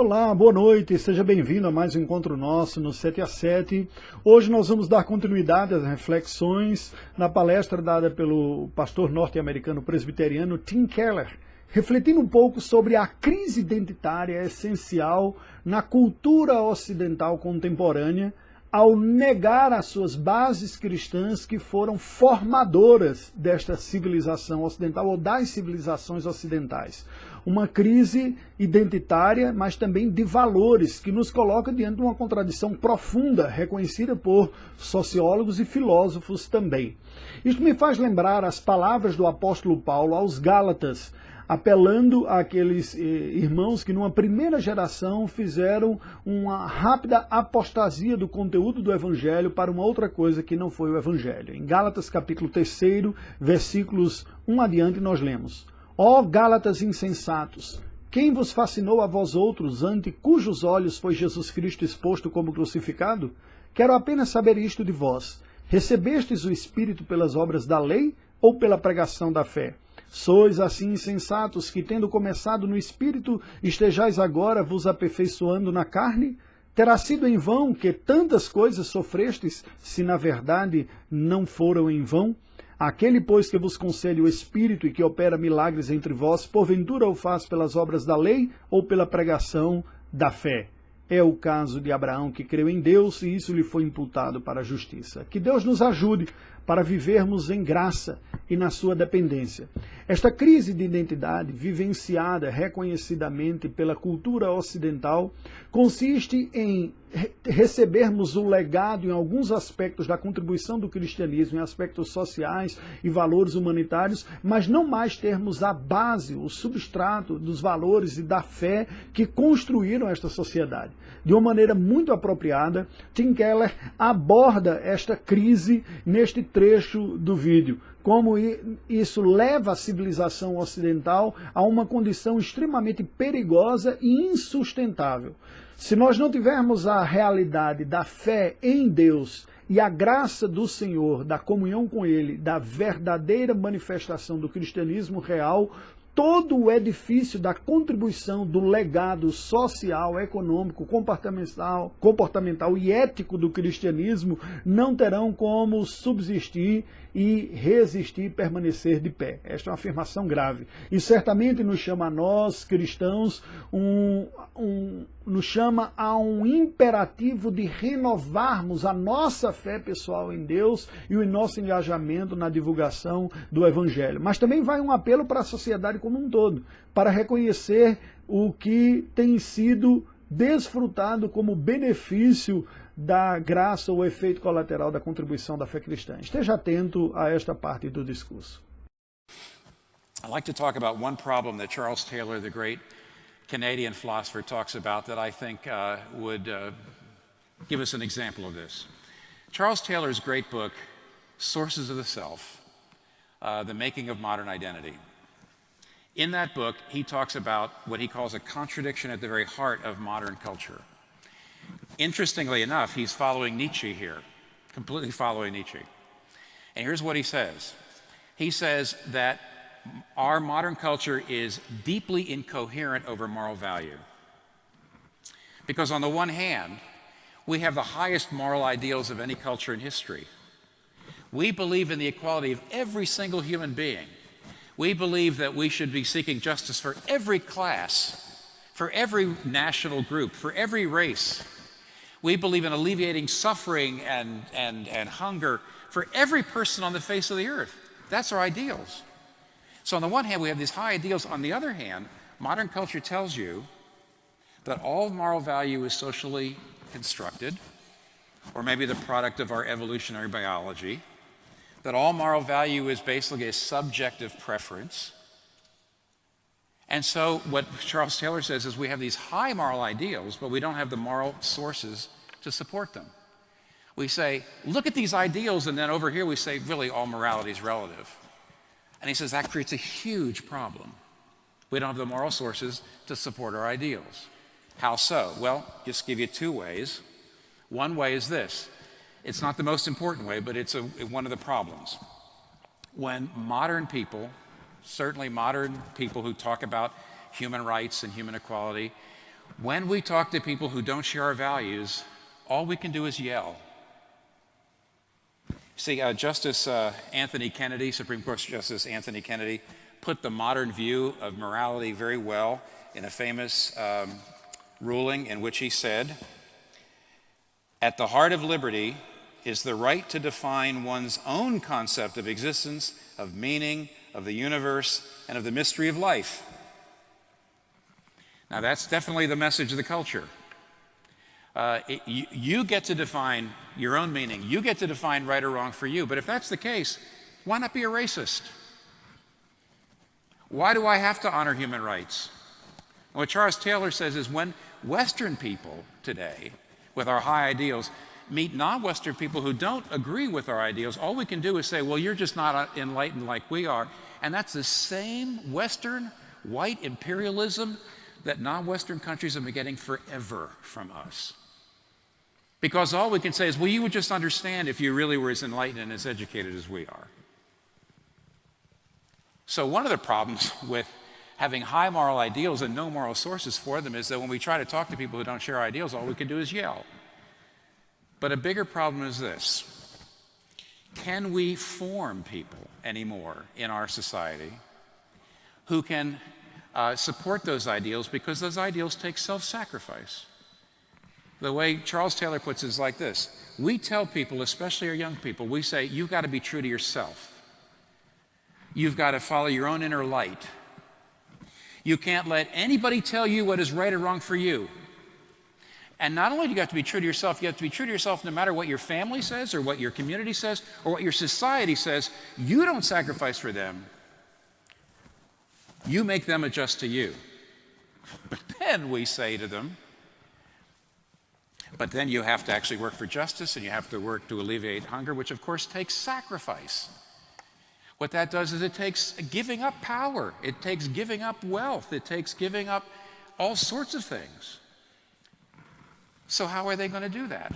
Olá, boa noite, seja bem-vindo a mais um encontro nosso no 7 a 7. Hoje nós vamos dar continuidade às reflexões na palestra dada pelo pastor norte-americano presbiteriano Tim Keller, refletindo um pouco sobre a crise identitária essencial na cultura ocidental contemporânea, ao negar as suas bases cristãs que foram formadoras desta civilização ocidental ou das civilizações ocidentais. Uma crise identitária, mas também de valores, que nos coloca diante de uma contradição profunda, reconhecida por sociólogos e filósofos também. Isto me faz lembrar as palavras do apóstolo Paulo aos Gálatas, apelando àqueles irmãos que numa primeira geração fizeram uma rápida apostasia do conteúdo do Evangelho para uma outra coisa que não foi o Evangelho. Em Gálatas capítulo 3, versículos 1 adiante, nós lemos: Ó Gálatas insensatos, quem vos fascinou a vós outros, ante cujos olhos foi Jesus Cristo exposto como crucificado? Quero apenas saber isto de vós: recebestes o Espírito pelas obras da lei ou pela pregação da fé? Sois assim insensatos que, tendo começado no Espírito, estejais agora vos aperfeiçoando na carne? Terá sido em vão que tantas coisas sofrestes, se na verdade não foram em vão? Aquele, pois, que vos concede o Espírito e que opera milagres entre vós, porventura o faz pelas obras da lei ou pela pregação da fé? É o caso de Abraão, que creu em Deus e isso lhe foi imputado para a justiça. Que Deus nos ajude para vivermos em graça e na sua dependência. Esta crise de identidade, vivenciada reconhecidamente pela cultura ocidental, consiste em recebermos o legado em alguns aspectos da contribuição do cristianismo, em aspectos sociais e valores humanitários, mas não mais termos a base, o substrato dos valores e da fé que construíram esta sociedade. De uma maneira muito apropriada, Tim Keller aborda esta crise neste trecho do vídeo, como isso leva a civilização ocidental a uma condição extremamente perigosa e insustentável. Se nós não tivermos a realidade da fé em Deus e a graça do Senhor, da comunhão com Ele, da verdadeira manifestação do cristianismo real, todo o edifício da contribuição do legado social, econômico, comportamental e ético do cristianismo não terão como subsistir e resistir e permanecer de pé. Esta é uma afirmação grave. E certamente nos chama a nós, cristãos, nos chama a um imperativo de renovarmos a nossa fé pessoal em Deus e o nosso engajamento na divulgação do Evangelho. Mas também vai um apelo para a sociedade como um todo, para reconhecer o que tem sido desfrutado como benefício da graça ou efeito colateral da contribuição da fé cristã. Esteja atento a esta parte do discurso. I'd like to talk about one problem that Charles Taylor, the great Canadian philosopher, talks about that I think would give us an example of this. Charles Taylor's great book, Sources of the Self, The Making of Modern Identity. In that book, he talks about what he calls a contradiction at the very heart of modern culture. Interestingly enough, he's following Nietzsche here, completely following Nietzsche. And here's what he says. He says that our modern culture is deeply incoherent over moral value. Because on the one hand, we have the highest moral ideals of any culture in history. We believe in the equality of every single human being. We believe that we should be seeking justice for every class, for every national group, for every race. We believe in alleviating suffering and hunger for every person on the face of the earth. That's our ideals. So on the one hand, we have these high ideals. On the other hand, modern culture tells you that all moral value is socially constructed, or maybe the product of our evolutionary biology, that all moral value is basically a subjective preference. And so what Charles Taylor says is we have these high moral ideals, but we don't have the moral sources to support them. We say, look at these ideals, and then over here we say, really, all morality is relative. And he says that creates a huge problem. We don't have the moral sources to support our ideals. How so? Well, just give you two ways. One way is this. It's not the most important way, but it's one of the problems. When modern people, certainly modern people who talk about human rights and human equality, When we talk to people who don't share our values, all we can do is yell. See, Justice Anthony Kennedy, Supreme Court Justice Anthony Kennedy, put the modern view of morality very well in a famous ruling in which he said, "At the heart of liberty is the right to define one's own concept of existence, of meaning, of the universe, and of the mystery of life." Now that's definitely the message of the culture. You get to define your own meaning. You get to define right or wrong for you. But if that's the case, why not be a racist? Why do I have to honor human rights? And what Charles Taylor says is when Western people today, with our high ideals, meet non-Western people who don't agree with our ideals, all we can do is say, well, you're just not enlightened like we are. And that's the same Western white imperialism that non-Western countries have been getting forever from us. Because all we can say is, well, you would just understand if you really were as enlightened and as educated as we are. So one of the problems with having high moral ideals and no moral sources for them is that when we try to talk to people who don't share our ideals, all we can do is yell. But a bigger problem is this. Can we form people anymore in our society who can support those ideals, because those ideals take self-sacrifice? The way Charles Taylor puts it is like this. We tell people, especially our young people, we say, you've got to be true to yourself. You've got to follow your own inner light. You can't let anybody tell you what is right or wrong for you. And not only do you have to be true to yourself, you have to be true to yourself no matter what your family says or what your community says or what your society says. You don't sacrifice for them. You make them adjust to you. But then we say to them, but then you have to actually work for justice and you have to work to alleviate hunger, which of course takes sacrifice. What that does is it takes giving up power. It takes giving up wealth. It takes giving up all sorts of things. So how are they going to do that?